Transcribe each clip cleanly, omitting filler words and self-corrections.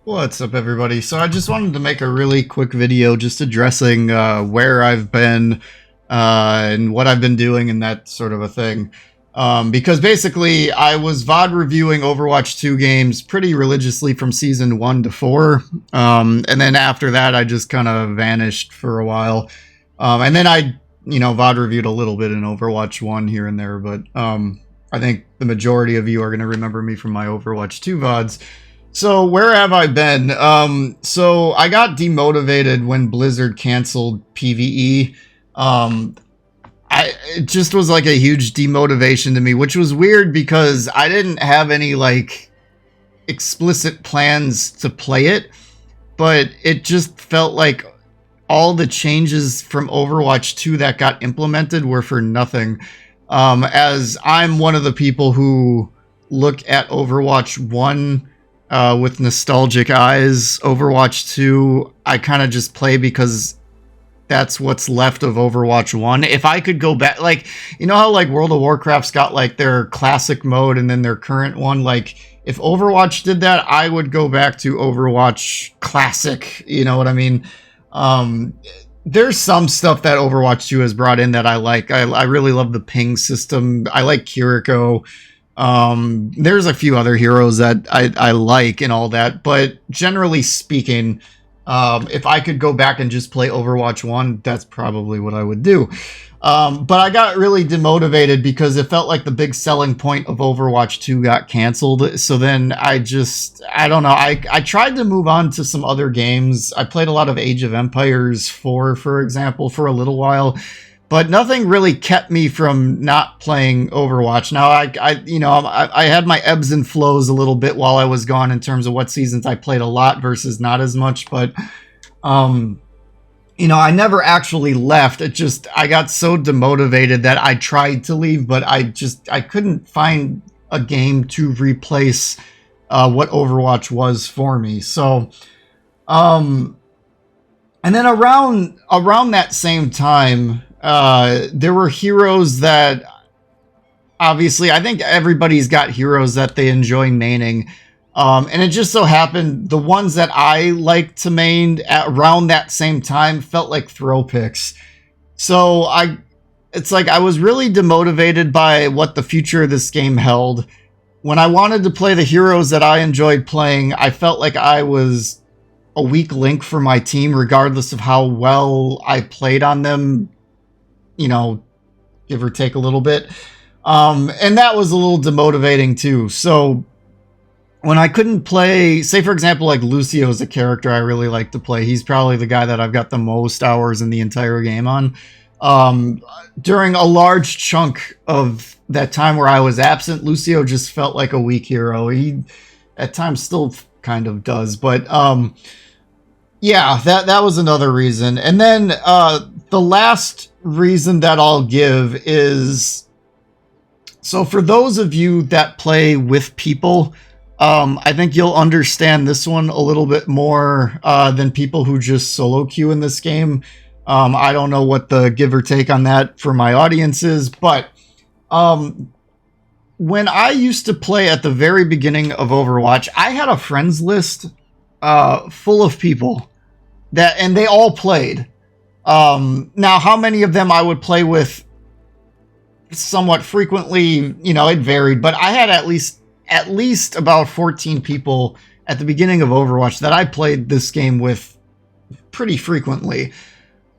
What's up, everybody? So I just wanted to make a really quick video just addressing where I've been and what I've been doing and that sort of a thing. Because basically, I was VOD reviewing Overwatch 2 games pretty religiously from Season 1 to 4. And then after that, I just kind of vanished for a while. And then I, VOD reviewed a little bit in Overwatch 1 here and there. But I think the majority of you are going to remember me from my Overwatch 2 VODs. So where have I been? So I got demotivated when Blizzard canceled PvE. It just was like a huge demotivation to me, which was weird because I didn't have any like explicit plans to play it, but it just felt like all the changes from Overwatch 2 that got implemented were for nothing. As I'm one of the people who look at Overwatch 1 with nostalgic eyes. Overwatch 2, I kind of just play because that's what's left of Overwatch 1. If I could go back, like, you know how like World of Warcraft's got like their classic mode and then their current one? Like, if Overwatch did that, I would go back to Overwatch Classic. You know what I mean? There's some stuff that Overwatch 2 has brought in that I like. I really love the ping system. I like Kiriko. There's a few other heroes that I like and all that, but generally speaking, if I could go back and just play Overwatch 1, that's probably what I would do. But I got really demotivated because it felt like the big selling point of Overwatch 2 got canceled. So then I don't know. I tried to move on to some other games. I played a lot of Age of Empires 4, for example, for a little while. But nothing really kept me from not playing Overwatch. Now, I had my ebbs and flows a little bit while I was gone in terms of what seasons I played a lot versus not as much. But, I never actually left. I got so demotivated that I tried to leave, but I couldn't find a game to replace what Overwatch was for me. So, and then around that same time, there were heroes that obviously I think everybody's got heroes that they enjoy maining. And it just so happened the ones that I liked to main at around that same time felt like throw picks. So it's like I was really demotivated by what the future of this game held. When I wanted to play the heroes that I enjoyed playing, I felt like I was a weak link for my team, regardless of how well I played on them. Give or take a little bit. And that was a little demotivating too. So when I couldn't play, say for example, like Lucio is a character I really like to play. He's probably the guy that I've got the most hours in the entire game on. During a large chunk of that time where I was absent, Lucio just felt like a weak hero. He at times still kind of does, but yeah, that was another reason. And then the last reason that I'll give is, so for those of you that play with people, I think you'll understand this one a little bit more than people who just solo queue in this game. I don't know what the give or take on that for my audience is, but when I used to play at the very beginning of Overwatch, I had a friends list full of people and they all played. Now, how many of them I would play with somewhat frequently, it varied, but I had at least about 14 people at the beginning of Overwatch that I played this game with pretty frequently.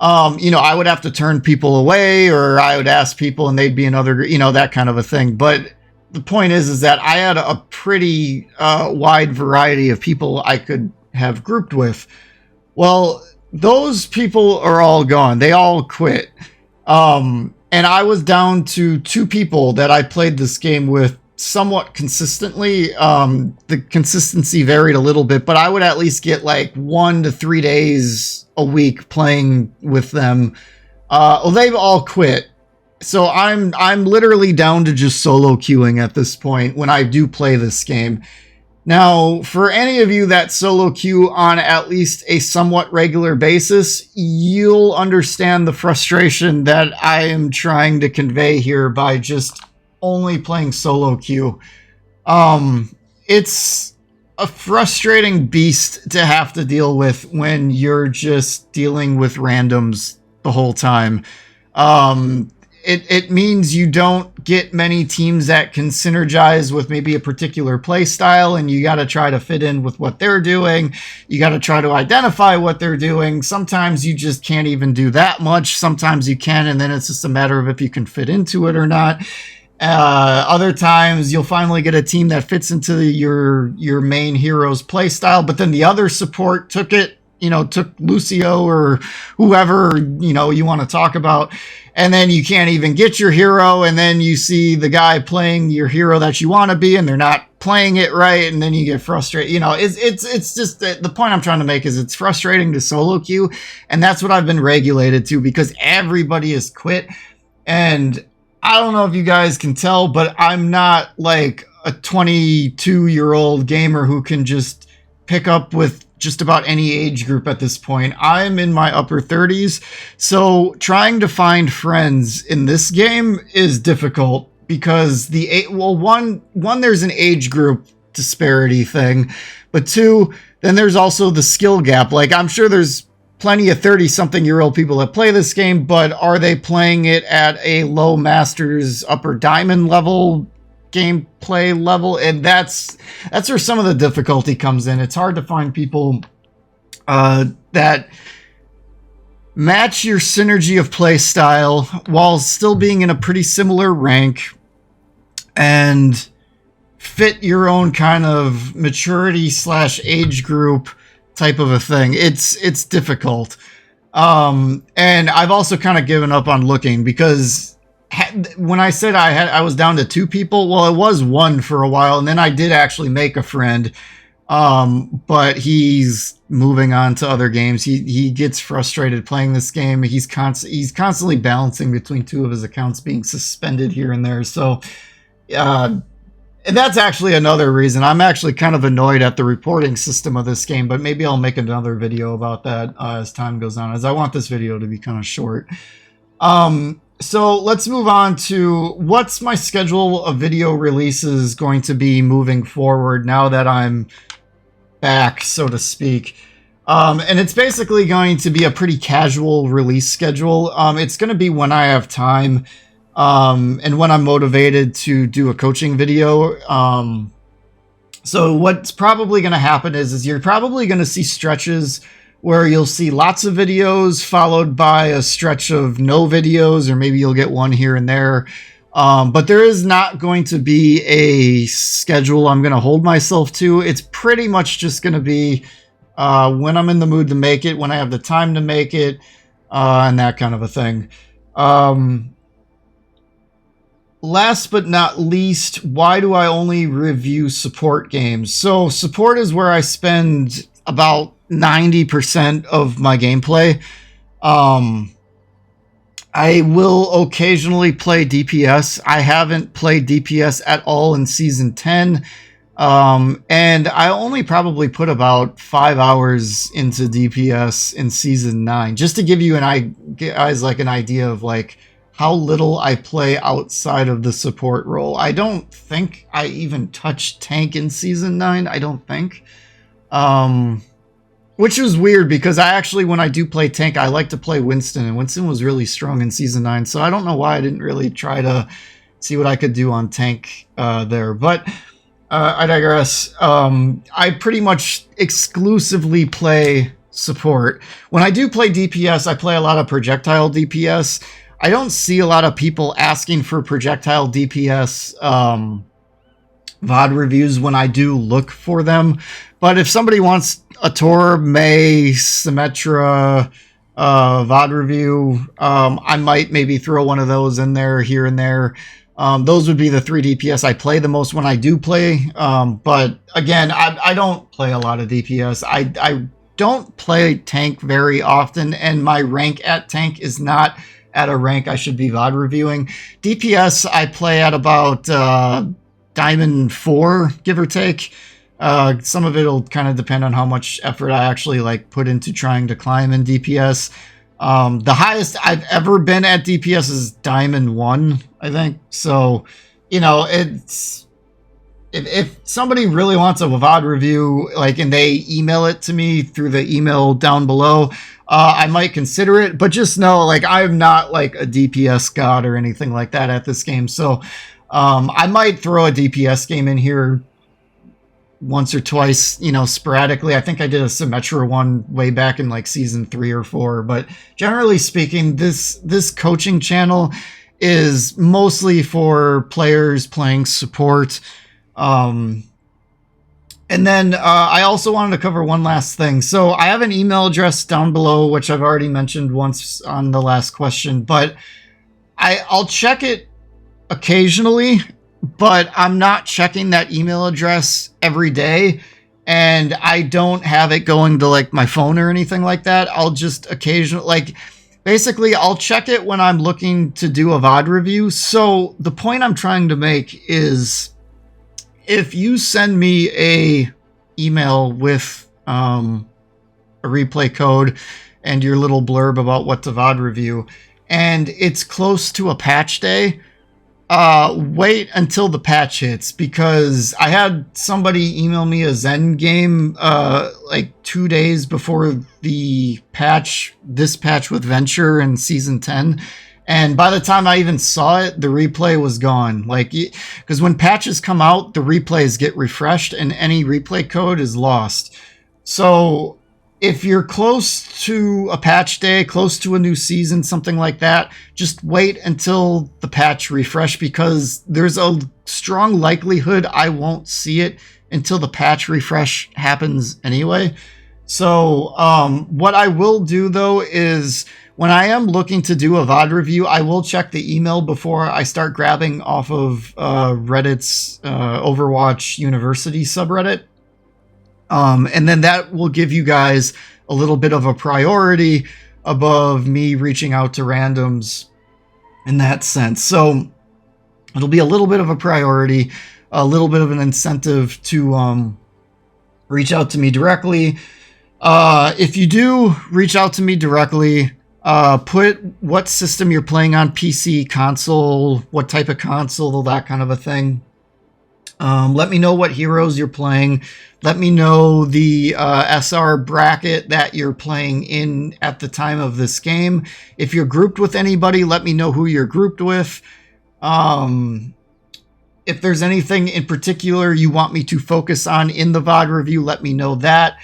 I would have to turn people away, or I would ask people and they'd be another, that kind of a thing. But the point is that I had a pretty wide variety of people I could have grouped with. Well, those people are all gone. They all quit. And I was down to 2 people that I played this game with somewhat consistently. The consistency varied a little bit, but I would at least get like 1 to 3 days a week playing with them. Well, they've all quit. So I'm literally down to just solo queuing at this point when I do play this game. Now, for any of you that solo queue on at least a somewhat regular basis, you'll understand the frustration that I am trying to convey here by just only playing solo queue. It's a frustrating beast to have to deal with when you're just dealing with randoms the whole time. It means you don't get many teams that can synergize with maybe a particular play style, and you got to try to fit in with what they're doing. You got to try to identify what they're doing. Sometimes you just can't even do that much. Sometimes you can, and then it's just a matter of if you can fit into it or not. Other times you'll finally get a team that fits into your main hero's play style, but then the other support took Lucio or whoever, you want to talk about, and then you can't even get your hero, and then you see the guy playing your hero that you want to be, and they're not playing it right, and then you get frustrated. It's just the point I'm trying to make is it's frustrating to solo queue, and that's what I've been regulated to because everybody has quit. And I don't know if you guys can tell, but I'm not like a 22-year-old gamer who can just pick up with just about any age group at this point. I'm in my upper 30s, so trying to find friends in this game is difficult because one, there's an age group disparity thing, but two, then there's also the skill gap. Like, I'm sure there's plenty of 30-something-year-old people that play this game, but are they playing it at a low Masters upper Diamond level gameplay level? And that's where some of the difficulty comes in. It's hard to find people that match your synergy of play style while still being in a pretty similar rank and fit your own kind of maturity / age group type of a thing. It's difficult. And I've also kind of given up on looking because when I said I was down to 2 people, well, it was 1 for a while, and then I did actually make a friend. But he's moving on to other games. He gets frustrated playing this game. He's constantly balancing between 2 of his accounts being suspended here and there. So, that's actually another reason. I'm actually kind of annoyed at the reporting system of this game, but maybe I'll make another video about that as time goes on, as I want this video to be kind of short. So let's move on to what's my schedule of video releases going to be moving forward now that I'm back, so to speak. And it's basically going to be a pretty casual release schedule. It's going to be when I have time. And when I'm motivated to do a coaching video. So what's probably going to happen is you're probably going to see stretches where you'll see lots of videos followed by a stretch of no videos, or maybe you'll get one here and there. But there is not going to be a schedule I'm going to hold myself to. It's pretty much just going to be when I'm in the mood to make it, when I have the time to make it, and that kind of a thing. Last but not least, why do I only review support games? So support is where I spend about 90% of my gameplay. I will occasionally play DPS. I haven't played DPS at all in Season 10. And I only probably put about 5 hours into DPS in Season 9, just to give you an idea of like how little I play outside of the support role. I don't think I even touched tank in Season 9. I don't think. Which is weird because I actually, when I do play tank, I like to play Winston, and Winston was really strong in Season 9. So I don't know why I didn't really try to see what I could do on tank there. But I digress. I pretty much exclusively play support. When I do play DPS, I play a lot of projectile DPS. I don't see a lot of people asking for projectile DPS VOD reviews when I do look for them. But if somebody wants a Tor, May, Symmetra VOD review, I might maybe throw one of those in there here and there. Those would be the 3 DPS I play the most when I do play. But again, I don't play a lot of DPS. I don't play tank very often, and my rank at tank is not at a rank I should be VOD reviewing. DPS I play at about Diamond 4, give or take. Some of it'll kind of depend on how much effort I actually like put into trying to climb in DPS. The highest I've ever been at DPS is Diamond 1, I think. So, it's if somebody really wants a VOD review, like, and they email it to me through the email down below, I might consider it. But just know, like, I'm not like a DPS god or anything like that at this game. So I might throw a DPS game in here once or twice, you know, sporadically. I think I did a Symmetra one way back in like season 3 or 4. But generally speaking, this coaching channel is mostly for players playing support. And then I also wanted to cover one last thing. So I have an email address down below, which I've already mentioned once on the last question, but I'll check it occasionally, but I'm not checking that email address every day, and I don't have it going to like my phone or anything like that. I'll just occasionally, like, basically I'll check it when I'm looking to do a VOD review. So the point I'm trying to make is, if you send me a email with a replay code and your little blurb about what to VOD review, and it's close to a patch day, wait until the patch hits, because I had somebody email me a Zen game like 2 days before the patch, this patch with Venture in season 10. And by the time I even saw it, the replay was gone. Like, because when patches come out, the replays get refreshed and any replay code is lost. So if you're close to a patch day, close to a new season, something like that, just wait until the patch refresh, because there's a strong likelihood I won't see it until the patch refresh happens anyway. So what I will do though is, when I am looking to do a VOD review, I will check the email before I start grabbing off of Reddit's Overwatch University subreddit. And then that will give you guys a little bit of a priority above me reaching out to randoms in that sense. So it'll be a little bit of a priority, a little bit of an incentive to reach out to me directly. If you do reach out to me directly, put what system you're playing on, PC, console, what type of console, that kind of a thing. Let me know what heroes you're playing. Let me know the SR bracket that you're playing in at the time of this game. If you're grouped with anybody, let me know who you're grouped with. If there's anything in particular you want me to focus on in the VOD review, let me know that.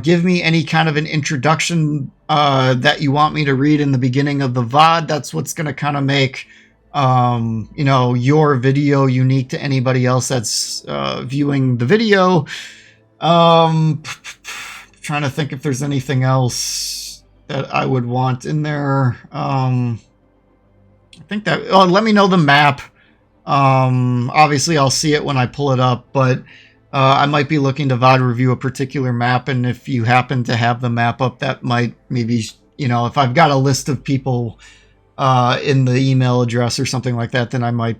Give me any kind of an introduction that you want me to read in the beginning of the VOD. That's what's going to kind of make you know, your video unique to anybody else that's viewing the video. Trying to think if there's anything else that I would want in there. I think that, oh, let me know the map. Obviously I'll see it when I pull it up, but I might be looking to VOD review a particular map, and if you happen to have the map up, that might maybe, you know, if I've got a list of people in the email address or something like that, then I might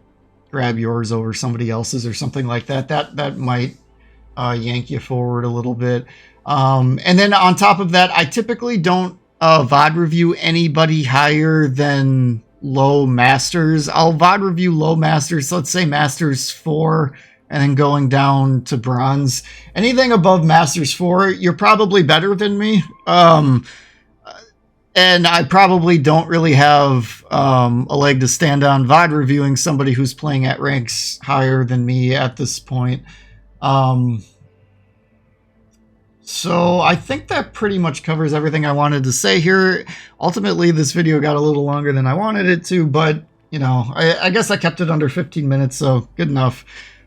grab yours over somebody else's or something like that. That might yank you forward a little bit. And then on top of that, I typically don't VOD review anybody higher than low masters. I'll VOD review low masters, let's say masters 4, and then going down to bronze. Anything above masters 4, you're probably better than me. And I probably don't really have a leg to stand on VOD reviewing somebody who's playing at ranks higher than me at this point. So I think that pretty much covers everything I wanted to say here. Ultimately, this video got a little longer than I wanted it to, but, you know, I guess I kept it under 15 minutes, so good enough.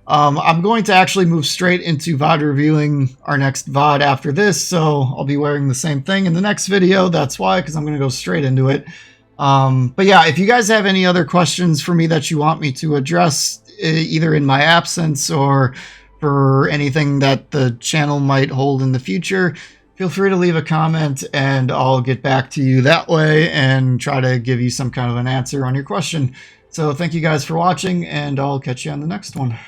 I'm going to actually move straight into VOD reviewing our next VOD after this, so I'll be wearing the same thing in the next video. That's why, because I'm going to go straight into it. But yeah, if you guys have any other questions for me that you want me to address, either in my absence or for anything that the channel might hold in the future, feel free to leave a comment and I'll get back to you that way and try to give you some kind of an answer on your question. So thank you guys for watching, and I'll catch you on the next one.